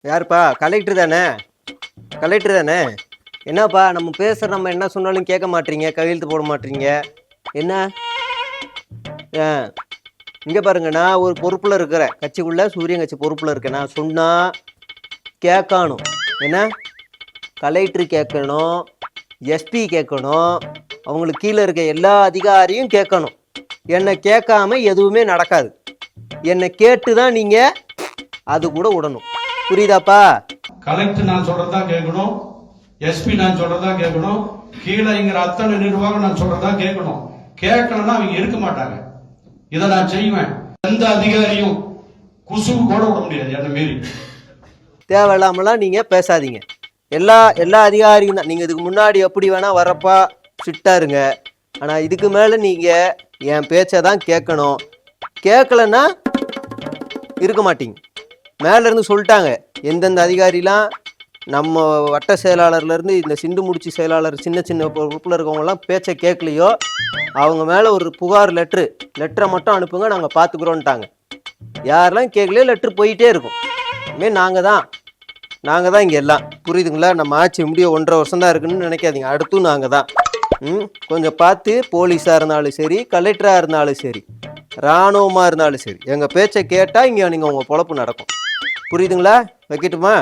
யாருப்பா? கலெக்டர் தானே? கலெக்டர் தானே? என்னப்பா நம்ம என்ன சொன்னாலும் கேட்க மாட்டீங்க, கையெழுத்து போட மாட்டீங்க. என்ன? ஆ இங்கே பாருங்க, நான் ஒரு பொறுப்பில் இருக்கிறேன், கட்சிக்குள்ள சூரியன் கட்சி பொறுப்பில் இருக்கேன். நான் சொன்னால் கேட்கணும். என்ன? கலெக்டர் கேட்கணும், எஸ்பி கேட்கணும், அவங்களுக்கு கீழே இருக்க எல்லா அதிகாரியும் கேட்கணும். என்னை கேட்காம எதுவுமே நடக்காது. என்னை கேட்டு தான் நீங்கள் அது கூட விடணும். புரியுதாப்பா? கலெக்டர் நான் சொல்றதா கேட்கணும், எஸ்பி நான் சொல்றதா கேட்கணும், கீழே இங்கிற அத்தனை நிர்வாகம் நான் சொல்றதா கேட்கணும். கேட்கணும்னா அவங்க இருக்க மாட்டாங்க. இதை நான் செய்வேன். எந்த அதிகாரியும் குசுவு கூட விட முடியாது என்ன மீறி. தேவையில்லாமலாம் நீங்க பேசாதீங்க. எல்லா அதிகாரியும் தான். நீங்க இதுக்கு முன்னாடி எப்படி வேணா வரப்பா ஸ்ட்ரிக்டா இருங்க. ஆனா இதுக்கு மேல நீங்க என் பேச்சை தான் கேட்கணும். கேட்கலன்னா இருக்க மாட்டீங்க. மேல இருந்து சொல்லிட்டாங்க எந்தெந்த அதிகாரிலாம், நம்ம வட்ட செயலாளர்ல இருந்து இந்த சிண்டு முடிச்சு செயலாளர் சின்ன சின்ன பொறுப்புல இருக்கவங்கலாம் பேச்சை கேட்கலையோ அவங்க மேல ஒரு புகார் லெட்டரை மட்டும் அனுப்புங்க, நாங்க பாத்துக்கிறோன்ட்டாங்க. யாரெல்லாம் கேட்கலையோ லெட்டர் போயிட்டே இருக்கும். இனிமேல் நாங்கள் தான் இங்கே எல்லாம். புரியுதுங்களா? நம்ம ஆட்சி முடிய 1.5 வருஷம் தான் இருக்குன்னு நினைக்காதீங்க. அடுத்தும் நாங்கள் தான். கொஞ்சம் பார்த்து, போலீஸாக இருந்தாலும் சரி, கலெக்டராக இருந்தாலும் சரி, இராணுவமாக இருந்தாலும் சரி, எங்கள் பேச்சை கேட்டால் இங்கே நீங்கள் உங்கள் பொழப்பு நடக்கும். புரியுதுங்களா? வைக்கட்டுமா?